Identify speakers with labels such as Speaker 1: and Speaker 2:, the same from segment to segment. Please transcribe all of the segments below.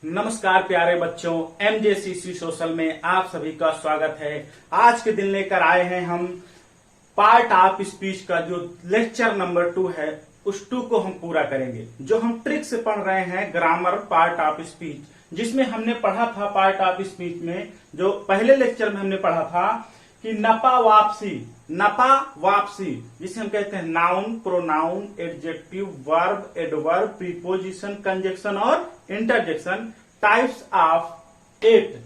Speaker 1: नमस्कार प्यारे बच्चों, एमजेसीसी सोशल में आप सभी का स्वागत है। आज के दिन लेकर आए हैं हम पार्ट ऑफ स्पीच का जो लेक्चर नंबर 2 है, उस 2 को हम पूरा करेंगे। जो हम ट्रिक से पढ़ रहे हैं ग्रामर पार्ट ऑफ स्पीच, जिसमें हमने पढ़ा था पार्ट ऑफ स्पीच में, जो पहले लेक्चर में हमने पढ़ा था कि नपा वापसी जिसे हम कहते हैं noun, pronoun, adjective, verb, adverb, preposition, conjunction और interjection, types of 8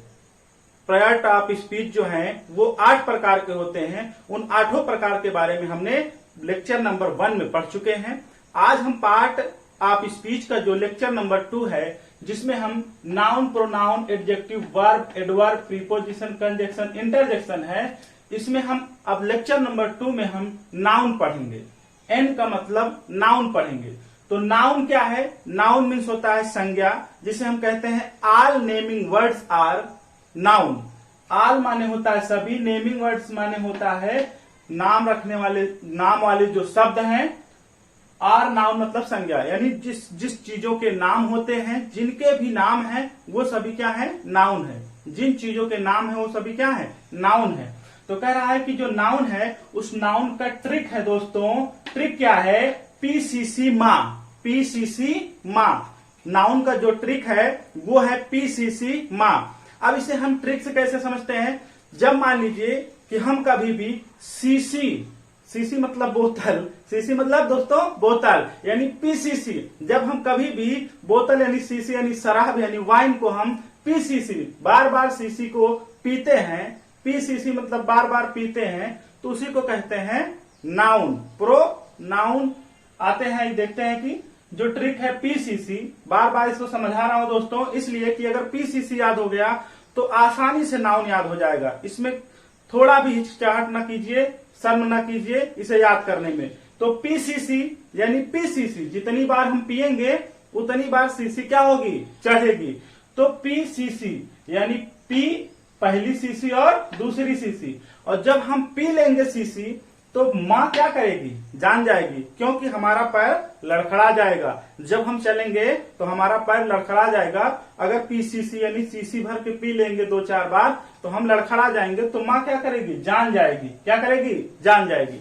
Speaker 1: part of speech जो हैं वो 8 प्रकार के होते हैं। उन 8 प्रकार के बारे में हमने लेक्चर नंबर 1 में पढ़ चुके हैं। आज हम पार्ट ऑफ स्पीच का जो लेक्चर नंबर 2 है, जिसमें हम noun, pronoun, adjective, verb, adverb, preposition, conjunction, interjection है, इसमें हम अब लेक्चर नंबर 2 में हम नाउन पढ़ेंगे। एन का मतलब नाउन पढ़ेंगे। तो नाउन क्या है? नाउन मीन्स होता है संज्ञा, जिसे हम कहते हैं all naming words are noun. All माने होता है सभी, नेमिंग वर्ड्स माने होता है नाम रखने वाले, नाम वाले जो शब्द हैं। आर नाउन मतलब संज्ञा, यानी जिस चीजों के नाम होते हैं, जिनके भी नाम हैं, वो सभी क्या है? नाउन है। जिन चीजों के नाम है वो सभी क्या है? नाउन है। तो कह रहा है कि जो नाउन है उस नाउन का ट्रिक है दोस्तों। ट्रिक क्या है? पीसीसी माँ। नाउन का जो ट्रिक है वो है पीसीसी माँ। अब इसे हम ट्रिक से कैसे समझते हैं? जब मान लीजिए कि हम कभी भी सीसी मतलब बोतल, सीसी मतलब दोस्तों बोतल, यानी पीसीसी, जब हम कभी भी बोतल यानी सीसी यानी शराब यानी वाइन को हम पीसीसी बार बार सीसी को पीते हैं, पीसीसी मतलब बार बार पीते हैं, तो उसी को कहते हैं नाउन। प्रोनाउन आते हैं, देखते हैं कि जो ट्रिक है पीसीसी, बार बार इसको समझा रहा हूं दोस्तों इसलिए कि अगर पीसीसी याद हो गया तो आसानी से नाउन याद हो जाएगा। इसमें थोड़ा भी हिचकिचाहट ना कीजिए, शर्म ना कीजिए इसे याद करने में। तो पीसीसी यानी पीसीसी, जितनी बार हम पिएंगे उतनी बार सीसी क्या होगी? चढ़ेगी। तो पीसीसी यानी पी पहली सीसी और दूसरी सीसी, और जब हम पी लेंगे सीसी तो माँ क्या करेगी? जान जाएगी, क्योंकि हमारा पैर लड़खड़ा जाएगा। जब हम चलेंगे तो हमारा पैर लड़खड़ा जाएगा। अगर पीसीसी यानी सीसी भर के पी लेंगे 2-4 बार तो हम लड़खड़ा जाएंगे, तो माँ क्या करेगी? जान जाएगी। क्या करेगी? जान जाएगी।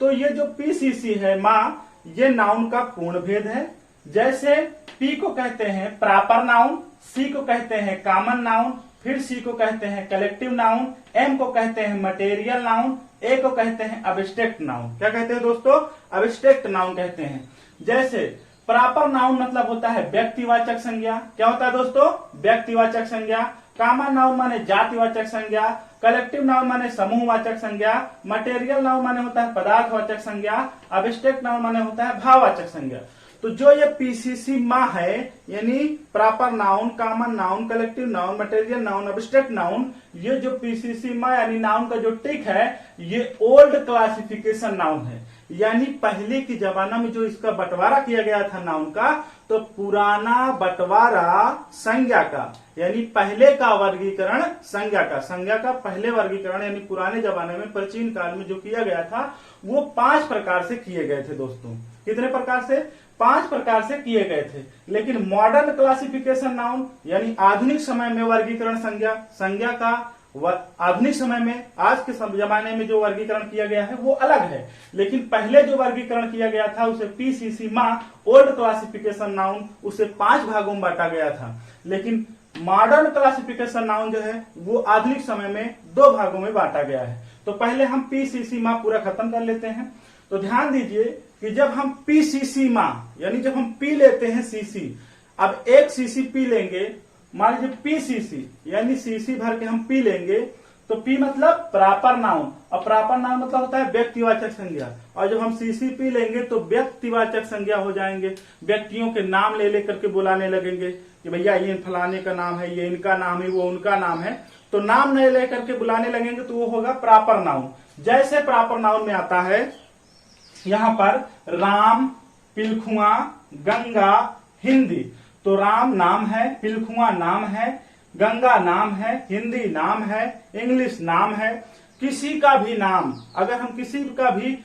Speaker 1: तो ये जो पीसीसी है माँ, ये नाउन का पूर्ण भेद है। जैसे पी को कहते हैं प्रॉपर नाउन, सी को कहते हैं कॉमन नाउन, फिर सी को कहते हैं कलेक्टिव नाउन, एम को कहते हैं मटेरियल नाउन, ए को कहते हैं अब्स्ट्रैक्ट नाउन। क्या कहते हैं दोस्तों? अब्स्ट्रैक्ट नाउन कहते हैं। जैसे प्रॉपर नाउन मतलब होता है व्यक्तिवाचक संज्ञा। क्या होता है दोस्तों? व्यक्तिवाचक संज्ञा। कॉमन नाउन माने जातिवाचक संज्ञा, कलेक्टिव नाउन माने समूहवाचक संज्ञा, मटेरियल नाउन माने होता है पदार्थवाचक संज्ञा, अब्स्ट्रैक्ट नाउन माने होता है भाववाचक संज्ञा। तो जो ये पीसीसी माँ है, यानी proper noun, common noun, collective noun, material noun, abstract noun, ये जो पीसीसी माँ यानी नाउन का जो ट्रिक है, ये ओल्ड क्लासिफिकेशन नाउन है। यानी पहले के जमाना में जो इसका बंटवारा किया गया था नाउन का, तो पुराना बंटवारा संज्ञा का, यानी पहले का वर्गीकरण संज्ञा का पहले वर्गीकरण यानी पुराने जमाने में प्राचीन काल में जो किया गया था वो 5 प्रकार से किए गए थे दोस्तों। कितने प्रकार से? 5 प्रकार से किए गए थे। लेकिन मॉडर्न क्लासिफिकेशन नाउन यानी आधुनिक समय में वर्गीकरण संज्ञा का आधुनिक समय में, आज के जमाने में जो वर्गीकरण किया गया है वो अलग है। लेकिन पहले जो वर्गीकरण किया गया था उसे पीसीसी माँ, ओल्ड क्लासिफिकेशन नाउन, उसे 5 भागों में बांटा गया था। लेकिन मॉडर्न क्लासिफिकेशन नाउन जो है वो आधुनिक समय में 2 भागों में बांटा गया है। तो पहले हम पीसीसी माँ पूरा खत्म कर लेते हैं। तो ध्यान दीजिए कि जब हम पीसीसी माँ यानी जब हम पी लेते हैं सीसी, अब एक सीसी पी लेंगे, मान लीजिए पीसीसी यानी सीसी भर के हम पी लेंगे, तो पी मतलब प्रॉपर नाउन, और प्रॉपर नाउन मतलब होता है व्यक्तिवाचक संज्ञा। और जब हम सीसी पी लेंगे तो व्यक्तिवाचक संज्ञा हो जाएंगे। व्यक्तियों के नाम ले लेकर के बुलाने लगेंगे कि भैया ये फलाने का नाम है, ये इनका नाम है, वो उनका नाम है। तो नाम नहीं लेकर के बुलाने लगेंगे तो वो होगा प्रॉपर नाउन। जैसे प्रॉपर नाउन में आता है यहाँ पर राम, पिलखुआ, गंगा, हिंदी। तो राम नाम है, पिलखुआ नाम है, गंगा नाम है, हिंदी नाम है, इंग्लिश नाम है। किसी का भी नाम, अगर हम किसी का भी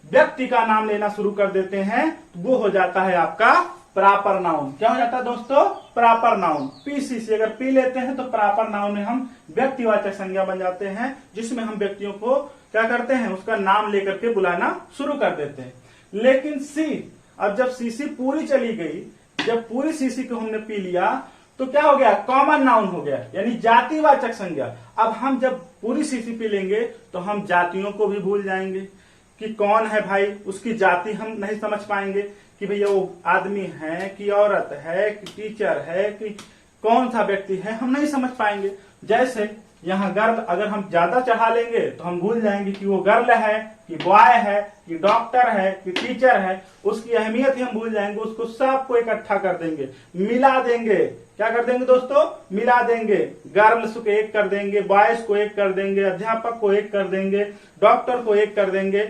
Speaker 1: व्यक्ति का नाम लेना शुरू कर देते हैं तो वो हो जाता है आपका प्रॉपर नाउन। क्या हो जाता है दोस्तों? Proper noun. पीसीसी अगर पी लेते हैं तो प्रॉपर नाउन में हम व्यक्तिवाचक संज्ञा बन जाते हैं, जिसमें हम व्यक्तियों को क्या करते हैं, उसका नाम लेकर के बुलाना शुरू कर देते हैं। लेकिन सी, अब जब सीसी पूरी चली गई, जब पूरी सीसी को हमने पी लिया तो क्या हो गया? कॉमन नाउन हो गया, यानी जातिवाचक संज्ञा। अब हम जब पूरी सीसी पी लेंगे तो हम जातियों को भी भूल जाएंगे कि कौन है भाई, उसकी जाति हम नहीं समझ पाएंगे कि भैया वो आदमी है कि औरत है कि टीचर है कि कौन सा व्यक्ति है, हम नहीं समझ पाएंगे। जैसे यहाँ गर्ल अगर हम ज्यादा चढ़ा लेंगे तो हम भूल जाएंगे कि वो गर्ल है कि बॉय है कि डॉक्टर है कि टीचर है, उसकी अहमियत ही हम भूल जाएंगे। उसको सबको इकट्ठा कर देंगे, मिला देंगे। क्या कर देंगे दोस्तों? मिला देंगे। गर्ल्स को एक कर देंगे, बॉयज को एक कर देंगे, अध्यापक को एक कर देंगे, डॉक्टर को एक कर देंगे।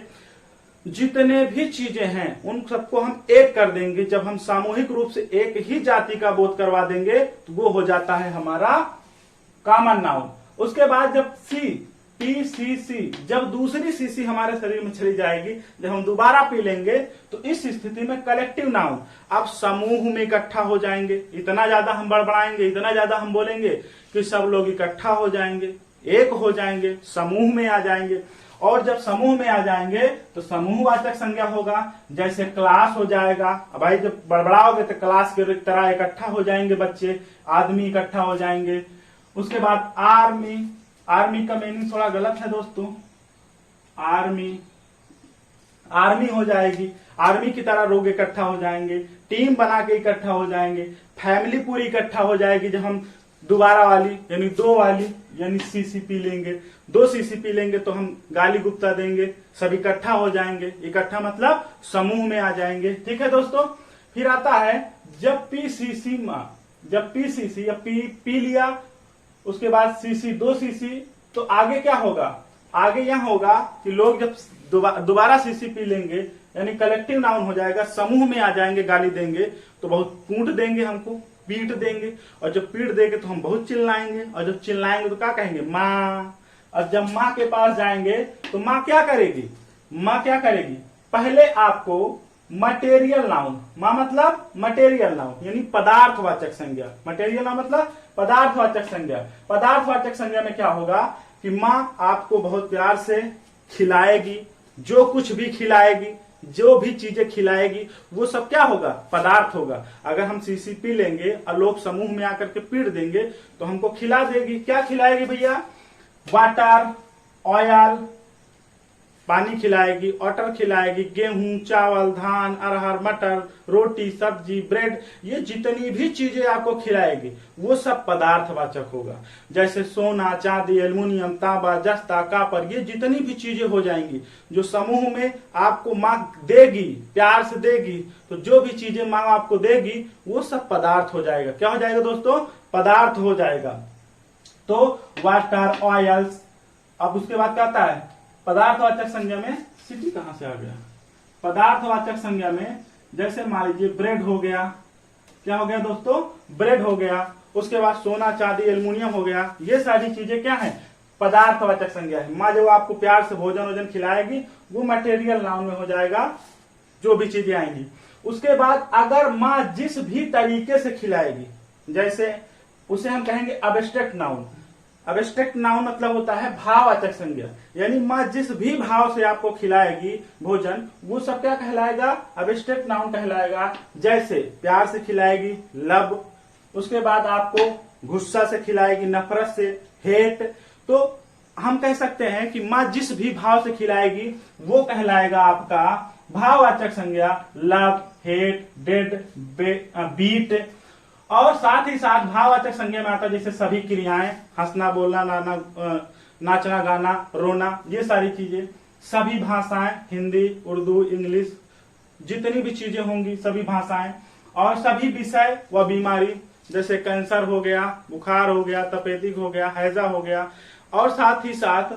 Speaker 1: जितने भी चीजें हैं उन सबको हम एक कर देंगे। जब हम सामूहिक रूप से एक ही जाति का बोध करवा देंगे तो वो हो जाता है हमारा कॉमन नाउन। उसके बाद जब सी, पी सी सी, जब दूसरी सीसी हमारे शरीर में चली जाएगी, जब हम दोबारा पी लेंगे तो इस स्थिति में कलेक्टिव नाउन, अब समूह में इकट्ठा हो जाएंगे। इतना ज्यादा हम बड़बड़ाएंगे, इतना ज्यादा हम बोलेंगे कि सब लोग इकट्ठा हो जाएंगे, एक हो जाएंगे, समूह में आ जाएंगे। और जब समूह में आ जाएंगे तो समूहवाचक संज्ञा होगा। जैसे क्लास हो जाएगा। अब भाई जब बड़बड़ाओगे तो क्लास के तरह इकट्ठा हो जाएंगे बच्चे, आदमी इकट्ठा हो जाएंगे। उसके बाद आर्मी, आर्मी का मीनिंग थोड़ा गलत है दोस्तों, आर्मी, आर्मी हो जाएगी, आर्मी की तरह लोग इकट्ठा हो जाएंगे, टीम बना के इकट्ठा हो जाएंगे, फैमिली पूरी इकट्ठा हो जाएगी। जब हम दोबारा वाली यानी दो वाली यानी सीसी पी लेंगे, दो सीसी पी लेंगे तो हम गाली गुप्ता देंगे, सब इकट्ठा हो जाएंगे। इकट्ठा मतलब समूह में आ जाएंगे। ठीक है दोस्तों। फिर आता है जब पीसीसी, जब पीसीसी या पी लिया, उसके बाद सीसी, दो सीसी, तो आगे क्या होगा? आगे यह होगा कि लोग जब दोबारा सीसी पी लेंगे यानी कलेक्टिव नाउन हो जाएगा, समूह में आ जाएंगे, गाली देंगे तो बहुत कूट देंगे, हमको पीट देंगे। और जब पीट देंगे तो हम बहुत चिल्लाएंगे, और जब चिल्लाएंगे तो क्या कहेंगे? माँ। और जब माँ के पास जाएंगे तो माँ क्या करेगी? माँ क्या करेगी? पहले आपको मटेरियल नाउन, माँ मतलब मटेरियल नाउन यानी पदार्थवाचक संज्ञा। मटेरियल नाउन मतलब पदार्थवाचक संज्ञा। पदार्थवाचक संज्ञा में क्या होगा कि माँ आपको बहुत प्यार से खिलाएगी, जो कुछ भी खिलाएगी, जो भी चीजें खिलाएगी वो सब क्या होगा? पदार्थ होगा। अगर हम सीसी पी लेंगे और लोग समूह में आकर के पीट देंगे तो हमको खिला देगी। क्या खिलाएगी भैया? वाटर, ऑयल, पानी खिलाएगी, वाटर खिलाएगी, गेहूं, चावल, धान, अरहर, मटर, रोटी, सब्जी, ब्रेड, ये जितनी भी चीजें आपको खिलाएगी वो सब पदार्थवाचक होगा। जैसे सोना, चांदी, एल्युमिनियम, तांबा, जस्ता, कापर, ये जितनी भी चीजें हो जाएंगी जो समूह में आपको माँ देगी, प्यार से देगी, तो जो भी चीजें माँ आपको देगी वो सब पदार्थ हो जाएगा। क्या हो जाएगा दोस्तों? पदार्थ हो जाएगा। तो वाटर, ऑयल्स। अब उसके बाद क्या आता है? पदार्थवाचक संज्ञा में सिटी कहां से आ गया? पदार्थवाचक संज्ञा में जैसे मान लीजिए ब्रेड हो गया। क्या हो गया दोस्तों? ब्रेड हो गया। उसके बाद सोना, चांदी, एल्युमिनियम हो गया। ये सारी चीजें क्या है? पदार्थवाचक संज्ञा है। माँ जो आपको प्यार से भोजन खिलाएगी वो मटेरियल नाउन में हो जाएगा, जो भी चीजें आएंगी। उसके बाद अगर माँ जिस भी तरीके से खिलाएगी, जैसे उसे हम कहेंगे अब्स्ट्रैक्ट नाउन। अब्स्ट्रैक्ट नाउन मतलब होता है भाववाचक संज्ञा, यानी माँ जिस भी भाव से आपको खिलाएगी भोजन वो सब क्या कहलाएगा? अब्स्ट्रैक्ट नाउन कहलाएगा। जैसे प्यार से खिलाएगी, लव। उसके बाद आपको गुस्सा से खिलाएगी, नफरत से, हेट। तो हम कह सकते हैं कि माँ जिस भी भाव से खिलाएगी वो कहलाएगा आपका भाववाचक संज्ञा। Love, hate, dead, beat. और साथ ही साथ भाववाचक संज्ञा में आता है जैसे सभी क्रियाएं, हंसना, बोलना, नाचना, गाना, रोना, ये सारी चीजें। सभी भाषाएं, हिंदी, उर्दू, इंग्लिश, जितनी भी चीजें होंगी सभी भाषाएं। और सभी विषय व बीमारी, जैसे कैंसर हो गया, बुखार हो गया, तपेदिक हो गया, हैजा हो गया। और साथ ही साथ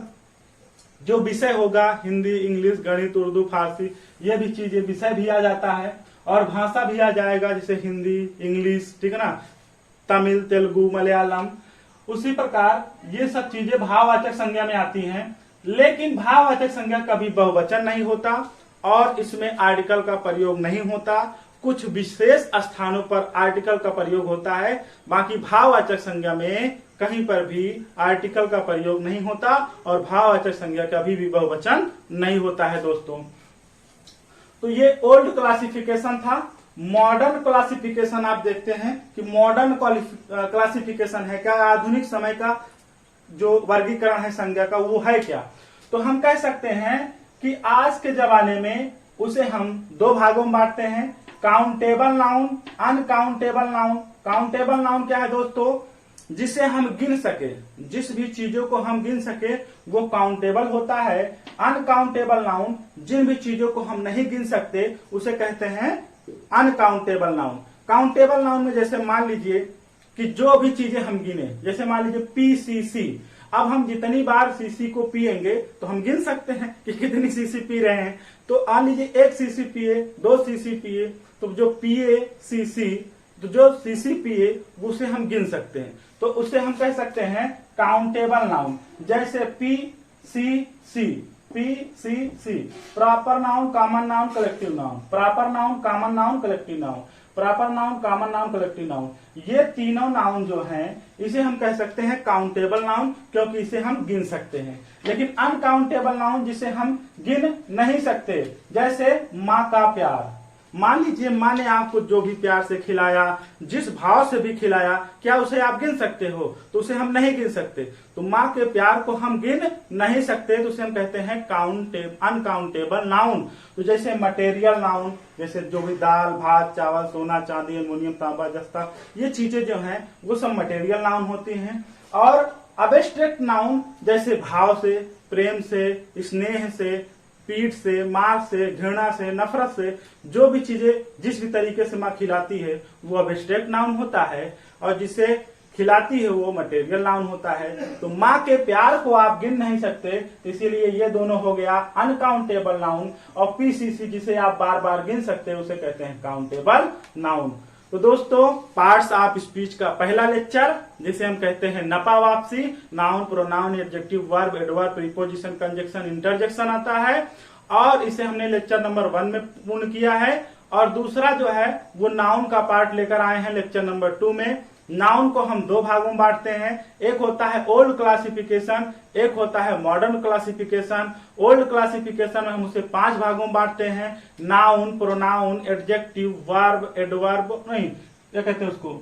Speaker 1: जो विषय होगा हिंदी, इंग्लिश, गणित, उर्दू, फारसी, ये भी चीजें विषय भी आ जाता है। और भाषा भी आ जाएगा जैसे हिंदी, इंग्लिश, ठीक है ना, तमिल, तेलुगु, मलयालम। उसी प्रकार ये सब चीजें भाववाचक संज्ञा में आती हैं। लेकिन भाववाचक संज्ञा कभी बहुवचन नहीं होता और इसमें आर्टिकल का प्रयोग नहीं होता कुछ विशेष स्थानों पर आर्टिकल का प्रयोग होता है, बाकी भाववाचक संज्ञा में कहीं पर भी आर्टिकल का प्रयोग नहीं होता और भाववाचक संज्ञा कभी भी बहुवचन नहीं होता है दोस्तों। तो ये ओल्ड क्लासिफिकेशन था। मॉडर्न क्लासिफिकेशन आप देखते हैं कि मॉडर्न क्लासिफिकेशन है क्या, आधुनिक समय का जो वर्गीकरण है संज्ञा का वो है क्या। तो हम कह सकते हैं कि आज के जमाने में उसे हम दो भागों में बांटते हैं, countable noun, uncountable noun. Countable noun क्या है दोस्तों, जिसे हम गिन सके, जिस भी चीजों को हम गिन सके वो काउंटेबल होता है। अनकाउंटेबल नाउन, जिन भी चीजों को हम नहीं गिन सकते उसे कहते हैं अनकाउंटेबल नाउन। काउंटेबल नाउन में जैसे मान लीजिए कि जो भी चीजें हम गिने, जैसे मान लीजिए पीसीसी, अब हम जितनी बार सीसी को पिएंगे तो हम गिन सकते हैं कि कितनी सीसी पी रहे हैं। तो मान लीजिए 1 सीसी पिए, 2 सीसी पिए, तो जो पिए सीसी, तो जो सीसी पिए उसे हम गिन सकते हैं, तो उसे हम कह सकते हैं काउंटेबल नाउन। जैसे P C C, P C C, proper noun, common noun, collective noun, proper noun, common noun, collective noun, proper noun, common noun, collective noun. ये तीनों नाउन जो हैं इसे हम कह सकते हैं काउंटेबल नाउन, क्योंकि इसे हम गिन सकते हैं। लेकिन अनकाउंटेबल नाउन जिसे हम गिन नहीं सकते, जैसे माँ का प्यार। मान लीजिए माँ ने आपको जो भी प्यार से खिलाया, जिस भाव से भी खिलाया, क्या उसे आप गिन सकते हो? तो उसे हम नहीं गिन सकते। तो माँ के प्यार को हम गिन नहीं सकते, तो उसे हम कहते हैं अनकाउंटेबल नाउन। तो जैसे मटेरियल नाउन, जैसे जो भी दाल भात चावल सोना चांदी एल्युमिनियम तांबा जस्ता, ये चीजें जो हैं वो सब मटेरियल नाउन होती हैं। और अब्स्ट्रैक्ट नाउन, जैसे भाव से, प्रेम से, स्नेह से, पीठ से, मार से, घृणा से, नफरत से, जो भी चीजें जिस भी तरीके से माँ खिलाती है वो अब्स्ट्रैक्ट नाउन होता है, और जिसे खिलाती है वो मटेरियल नाउन होता है। तो माँ के प्यार को आप गिन नहीं सकते, इसीलिए ये दोनों हो गया अनकाउंटेबल नाउन। और पीसीसी जिसे आप बार बार गिन सकते हैं उसे कहते हैं काउंटेबल नाउन। तो दोस्तों, पार्ट्स ऑफ स्पीच का पहला लेक्चर, जिसे हम कहते हैं नपा वापसी, noun, pronoun, adjective, verb, adverb, preposition, conjunction, interjection आता है, और इसे हमने लेक्चर नंबर 1 में पूर्ण किया है। और दूसरा जो है वो नाउन का पार्ट लेकर आए हैं लेक्चर नंबर 2 में। नाउन को हम दो भागों में बांटते हैं, एक होता है ओल्ड क्लासिफिकेशन, एक होता है मॉडर्न क्लासिफिकेशन। ओल्ड क्लासिफिकेशन में हम उसे 5 भागों में बांटते हैं, noun, pronoun, adjective, verb, adverb, नहीं क्या कहते हैं उसको,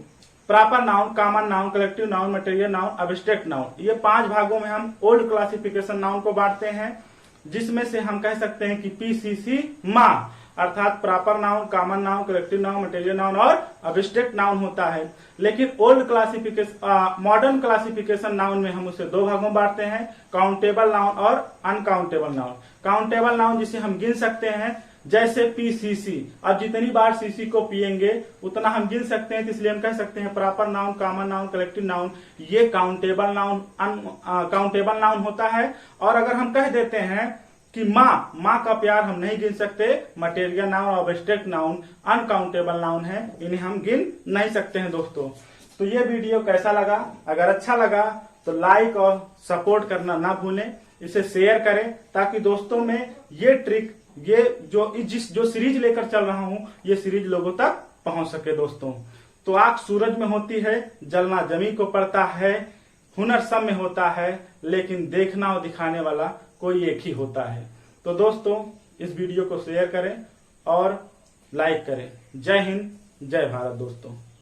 Speaker 1: proper noun, common noun, collective noun, material noun, abstract noun. ये 5 भागों में हम ओल्ड क्लासिफिकेशन नाउन को बांटते हैं, जिसमें से हम कह सकते हैं कि पीसीसी माँ, अर्थात proper noun, common noun, collective noun, material noun और अब्स्ट्रैक्ट नाउन होता है। लेकिन old classification, modern classification noun में हम उसे 2 भागों में बांटते हैं, काउंटेबल नाउन और अनकाउंटेबल नाउन। काउंटेबल नाउन जिसे हम गिन सकते हैं, जैसे पीसीसी, अब जितनी बार सीसी को पिएंगे उतना हम गिन सकते हैं, तो इसलिए हम कह सकते हैं proper noun, common noun, collective noun, ये काउंटेबल नाउन, काउंटेबल नाउन होता है। और अगर हम कह देते हैं कि माँ का प्यार हम नहीं गिन सकते, मटेरियल नाउन और अब्स्ट्रैक्ट नाउन अनकाउंटेबल नाउन है, इन्हें हम गिन नहीं सकते हैं दोस्तों। तो ये वीडियो कैसा लगा? अगर अच्छा लगा तो लाइक और सपोर्ट करना ना भूलें, इसे शेयर करें ताकि दोस्तों में ये ट्रिक, ये जो सीरीज लेकर चल रहा हूं, ये सीरीज लोगों तक पहुंच सके दोस्तों। तो आंख सूरज में होती है, जलना जमीन को पड़ता है, हुनर सब में होता है, लेकिन देखना और दिखाने वाला कोई एक ही होता है। तो दोस्तों, इस वीडियो को शेयर करें और लाइक करें। जय हिंद, जय भारत दोस्तों।